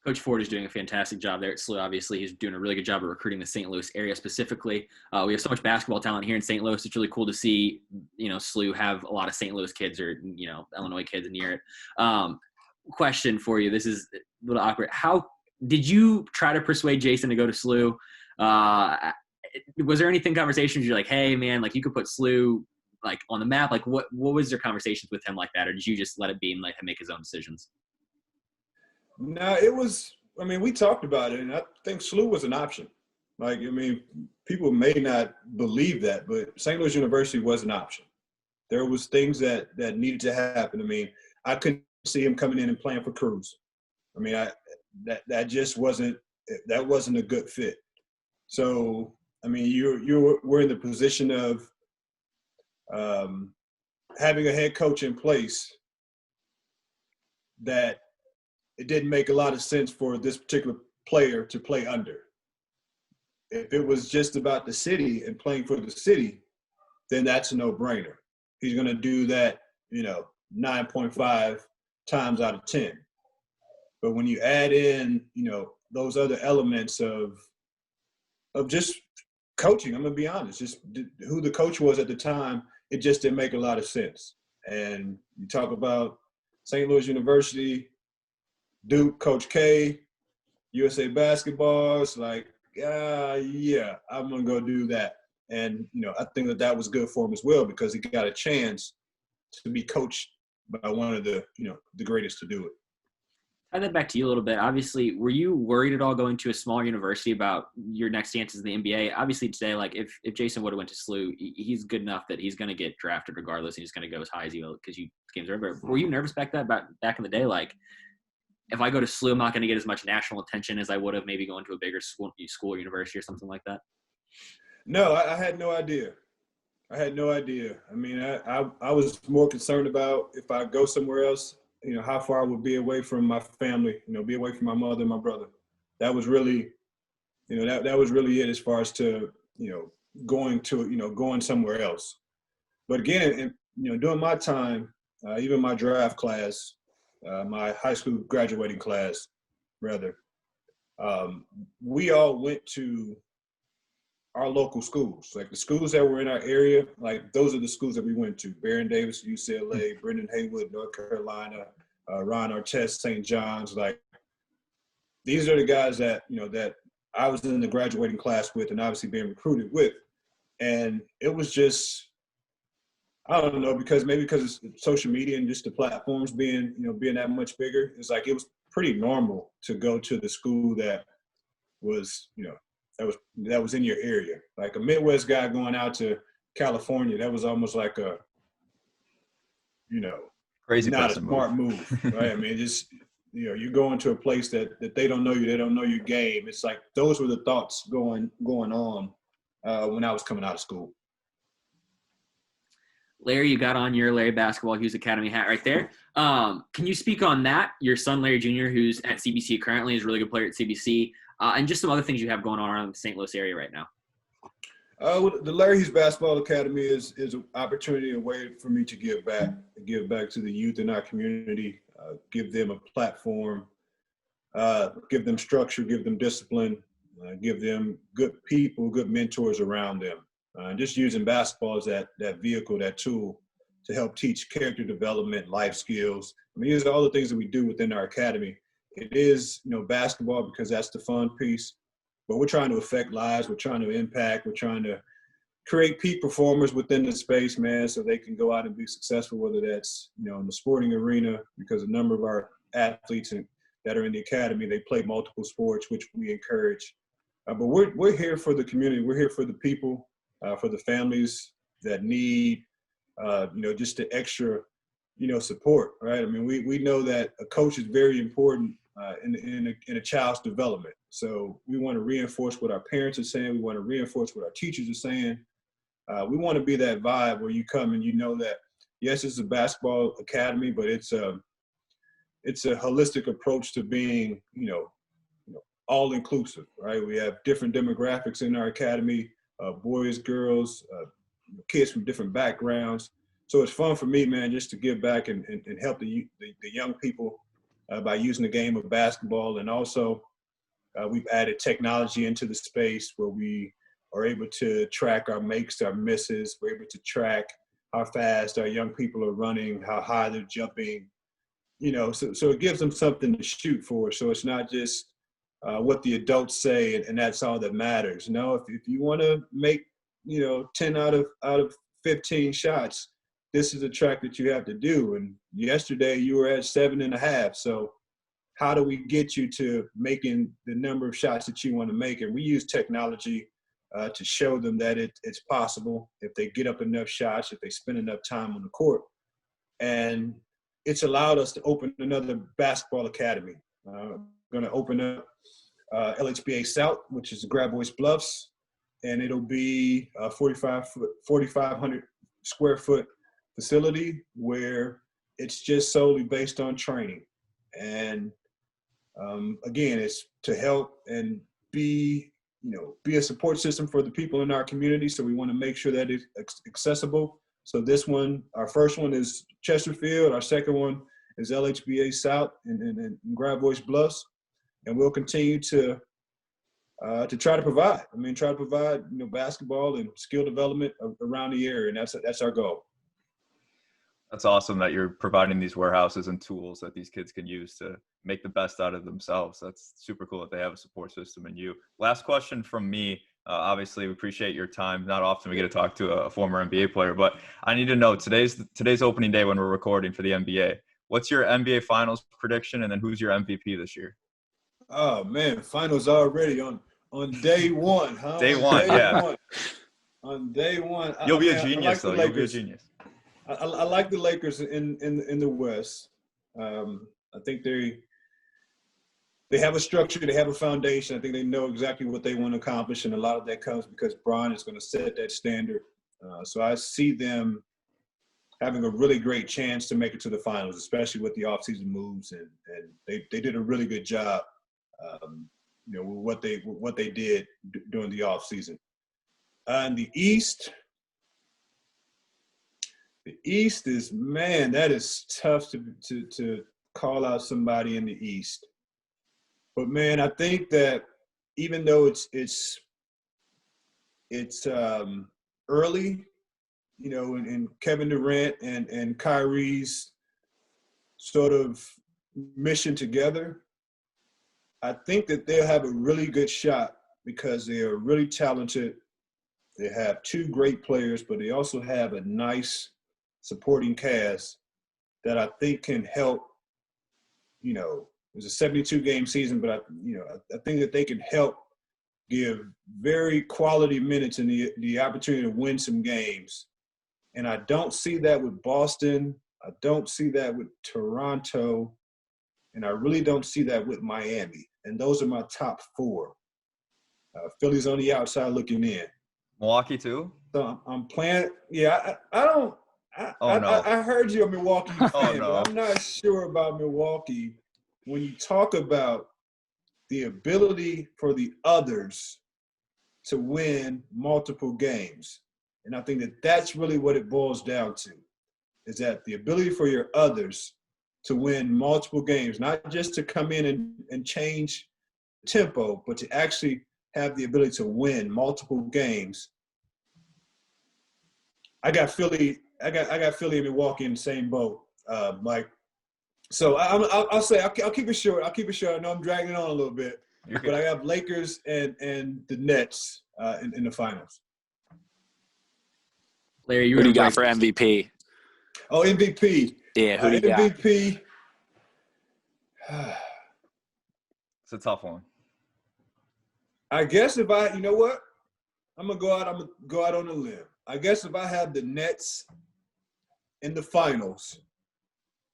Coach Ford is doing a fantastic job there at SLU. Obviously, he's doing a really good job of recruiting the St. Louis area specifically. We have so much basketball talent here in St. Louis. It's really cool to see, SLU have a lot of St. Louis kids or, Illinois kids near it. Question for you. This is a little awkward. How did you try to persuade Jayson to go to SLU? Was there anything conversations you're like, hey, man, like you could put SLU like on the map? Like what was your conversations with him like that? Or did you just let it be and let him make his own decisions? No, it was, we talked about it, and I think SLU was an option. People may not believe that, but St. Louis University was an option. There was things that needed to happen. I couldn't see him coming in and playing for Cruz. That just wasn't a good fit. So, we're in the position of having a head coach in place that it didn't make a lot of sense for this particular player to play under. If it was just about the city and playing for the city, then that's a no-brainer. He's going to do that, 9.5 times out of 10. But when you add in, those other elements of just coaching, I'm going to be honest, just who the coach was at the time, it just didn't make a lot of sense. And you talk about St. Louis University, Duke, Coach K, USA Basketball, it's like, yeah, I'm going to go do that. And, I think that was good for him as well because he got a chance to be coached by one of the, the greatest to do it. Tie that back to you a little bit. Obviously, were you worried at all going to a smaller university about your next chances in the NBA? Obviously, today, like if Jayson would have went to SLU, he's good enough that he's going to get drafted regardless, and he's going to go as high as he will because games are over. Were you nervous back in the day? Like, if I go to SLU, I'm not going to get as much national attention as I would have maybe going to a bigger school or university or something like that? No, I had no idea. I was more concerned about if I go somewhere else, how far I would be away from my family, be away from my mother and my brother. That was really, that was really it as far as to, going somewhere else. But again, during my time, even my draft class, my high school graduating class, rather, we all went to our local schools. Like the schools that were in our area, like those are the schools that we went to. Baron Davis, UCLA, Brendan Haywood, North Carolina, Ron Artest, St. John's. Like these are the guys that, that I was in the graduating class with and obviously being recruited with. And it was just, I don't know, because it's social media and just the platforms being that much bigger. It's like it was pretty normal to go to the school that was, that was in your area. Like a Midwest guy going out to California, that was almost like a, crazy, not a smart move, right? Just, you're going to a place that they don't know you, they don't know your game. It's like those were the thoughts going on when I was coming out of school. Larry, you got on your Larry Basketball Hughes Academy hat right there. Can you speak on that? Your son, Larry Jr., who's at CBC currently, is a really good player at CBC. and just some other things you have going on around the St. Louis area right now. The Larry Hughes Basketball Academy is an opportunity, a way for me to give back to the youth in our community, give them a platform, give them structure, give them discipline, give them good people, good mentors around them. Just using basketball as that vehicle, that tool to help teach character development, life skills. I mean, these are all the things that we do within our academy. It is, basketball because that's the fun piece, but we're trying to affect lives. We're trying to impact. We're trying to create peak performers within the space, man, so they can go out and be successful, whether that's, in the sporting arena, because a number of our athletes that are in the academy, they play multiple sports, which we encourage. But we're here for the community. We're here for the people, for the families that need, just the extra, support, right? I mean, we know that a coach is very important in a child's development. So we want to reinforce what our parents are saying. We want to reinforce what our teachers are saying. We want to be that vibe where you come and you know that, yes, it's a basketball academy, but it's a holistic approach to being, all inclusive, right? We have different demographics in our academy, boys, girls, kids from different backgrounds. So it's fun for me, man, just to give back and help the young people by using the game of basketball. And also we've added technology into the space where we are able to track our makes, our misses. We're able to track how fast our young people are running, how high they're jumping, so it gives them something to shoot for. So it's not just what the adults say and that's all that matters. No, if you want to make, 10 out of 15 shots, this is a track that you have to do. And yesterday you were at 7.5. So how do we get you to making the number of shots that you want to make? And we use technology to show them that it's possible if they get up enough shots, if they spend enough time on the court. And it's allowed us to open another basketball academy. Going to open up LHBA South, which is the Grab Boys Bluffs, and it'll be a 4,500 square foot facility where it's just solely based on training. And again, it's to help and be a support system for the people in our community. So we want to make sure that it's accessible. So this one, our first one is Chesterfield. Our second one is LHBA South and Grab Boys Bluffs. And we'll continue to try to provide. Basketball and skill development around the area. And that's our goal. That's awesome that you're providing these warehouses and tools that these kids can use to make the best out of themselves. That's super cool that they have a support system in you. Last question from me. Obviously, we appreciate your time. Not often we get to talk to a former NBA player, but I need to know today's opening day when we're recording for the NBA. What's your NBA Finals prediction, and then who's your MVP this year? Oh man, finals already on day one, huh? Day one, yeah. On day one, you'll be a genius, though. You'll be a genius. I like the Lakers in the West. I think they have a structure, they have a foundation. I think they know exactly what they want to accomplish, and a lot of that comes because Bron is going to set that standard. So I see them having a really great chance to make it to the finals, especially with the offseason moves, and they did a really good job, with what they did during the offseason. In the East. The East is, man, that is tough to call out somebody in the East. But man, I think that even though it's early, in Kevin Durant and Kyrie's sort of mission together, I think that they'll have a really good shot because they are really talented. They have two great players, but they also have a nice supporting cast that I think can help. It's a 72-game season, but I think that they can help give very quality minutes and the opportunity to win some games. And I don't see that with Boston. I don't see that with Toronto. And I really don't see that with Miami. And those are my top four. Philly's on the outside looking in. Milwaukee too? So I'm playing. Yeah, I don't. I heard you're a Milwaukee fan, but I'm not sure about Milwaukee. When you talk about the ability for the others to win multiple games. And I think that that's really what it boils down to, is that the ability for your others to win multiple games, not just to come in and change tempo, but to actually have the ability to win multiple games. I got Philly and Milwaukee in the same boat, Mike. So I'll say I'll keep it short. I know I'm dragging it on a little bit, but I have Lakers and the Nets in the finals. Larry, Who do you got for MVP? Oh, MVP. Yeah, who do you got? MVP. It's a tough one. I guess you know what? I'm gonna go out on a limb. I guess if I have the Nets in the finals,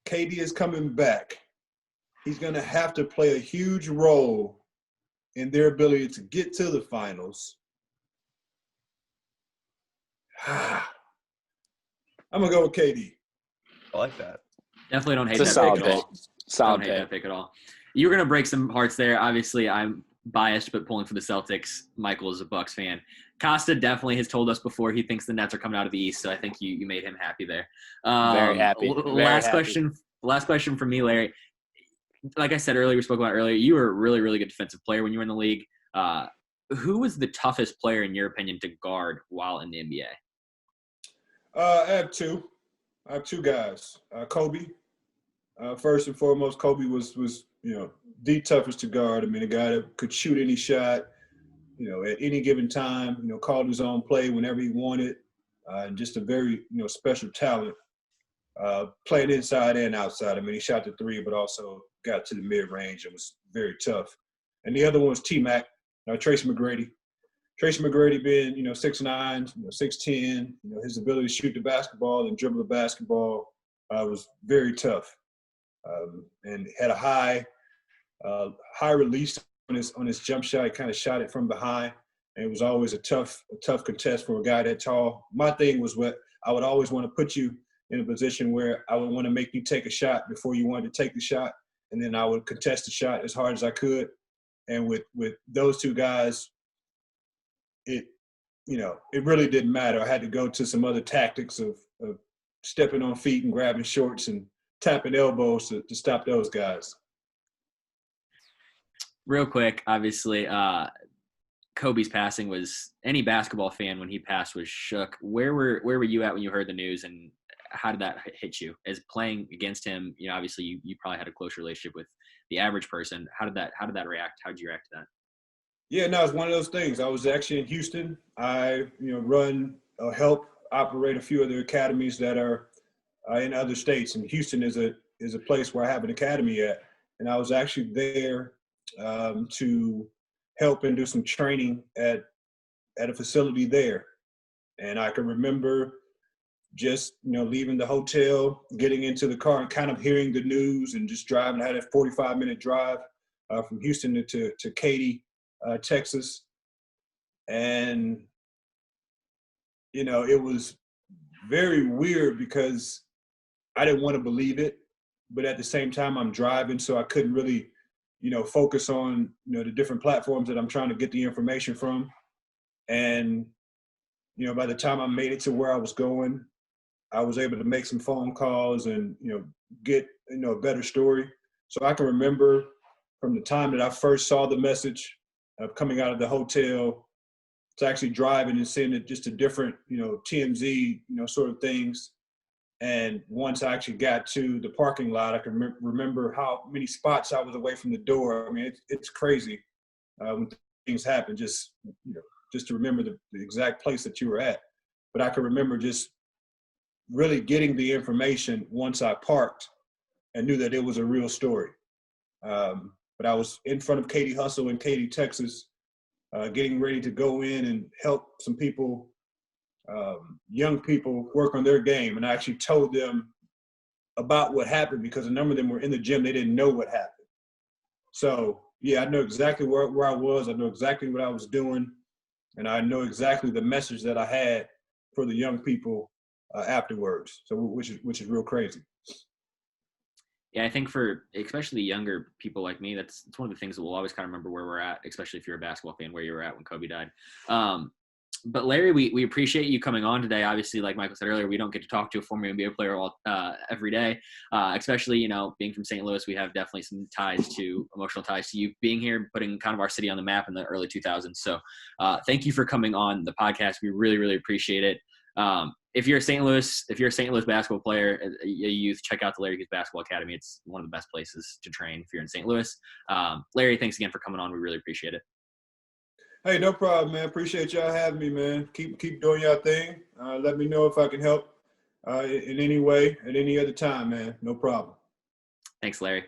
KD is coming back. He's gonna have to play a huge role in their ability to get to the finals. I'm gonna go with KD. I like that. Definitely don't hate It's a that solid pick at pick. all. Solid Don't hate pick. that pick at all. You're gonna break some hearts there. Obviously, I'm biased, but pulling for the Celtics. Michael is a Bucks fan. Costa definitely has told us before he thinks the Nets are coming out of the East, so I think you made him happy there. Very happy. Last question from me, Larry. Like I said earlier, we spoke about earlier, you were a really, really good defensive player when you were in the league. Who was the toughest player, in your opinion, to guard while in the NBA? I have two guys. Kobe. First and foremost, Kobe was the toughest to guard. I mean, a guy that could shoot any shot, at any given time. Called his own play whenever he wanted, and just a very special talent. Playing inside and outside. I mean, he shot the three, but also got to the mid range and was very tough. And the other one was T-Mac, Tracy McGrady. Tracy McGrady being 6'9", 6'10", his ability to shoot the basketball and dribble the basketball was very tough. And had a high release on his jump shot. He kind of shot it from behind, and it was always a tough contest for a guy that tall. My thing was what I would always want to put you in a position where I would want to make you take a shot before you wanted to take the shot, and then I would contest the shot as hard as I could. And with those two guys, it really didn't matter. I had to go to some other tactics of stepping on feet and grabbing shorts and tapping elbows to stop those guys. Real quick, obviously, Kobe's passing was any basketball fan when he passed was shook. Where were you at when you heard the news, and how did that hit you? As playing against him, obviously you probably had a close relationship with the average person. How did that react? How did you react to that? Yeah, no, it's one of those things. I was actually in Houston. I run or help operate a few other academies that are in other states, and Houston is a place where I have an academy at, and I was actually there to help and do some training at a facility there. And I can remember just leaving the hotel, getting into the car, and kind of hearing the news, and just driving. I had a 45-minute drive from Houston to Katy, Texas, and it was very weird because I didn't want to believe it, but at the same time I'm driving, so I couldn't really focus on the different platforms that I'm trying to get the information from. And by the time I made it to where I was going, I was able to make some phone calls and get a better story. So I can remember from the time that I first saw the message of coming out of the hotel to actually driving and seeing it, just a different TMZ sort of things. And once I actually got to the parking lot, I can remember how many spots I was away from the door. I mean, it's crazy when things happen, just to remember the exact place that you were at. But I can remember just really getting the information once I parked and knew that it was a real story. But I was in front of Katy Hustle in Katy, Texas, getting ready to go in and help some people, young people, work on their game. And I actually told them about what happened because a number of them were in the gym. They didn't know what happened. So, yeah, I know exactly where I was. I know exactly what I was doing. And I know exactly the message that I had for the young people afterwards. So, which is real crazy. Yeah, I think for especially younger people like me, it's one of the things that we'll always kind of remember where we're at, especially if you're a basketball fan, where you were at when Kobe died. But Larry, we appreciate you coming on today. Obviously, like Michael said earlier, we don't get to talk to a former NBA player every day, especially, being from St. Louis, we have definitely some emotional ties to you being here, putting kind of our city on the map in the early 2000s. So thank you for coming on the podcast. We really, really appreciate it. If you're a St. Louis basketball player, a youth, check out the Larry Hughes Basketball Academy. It's one of the best places to train if you're in St. Louis. Larry, thanks again for coming on. We really appreciate it. Hey, no problem, man. Appreciate y'all having me, man. Keep doing y'all thing. Let me know if I can help in any way at any other time, man. No problem. Thanks, Larry.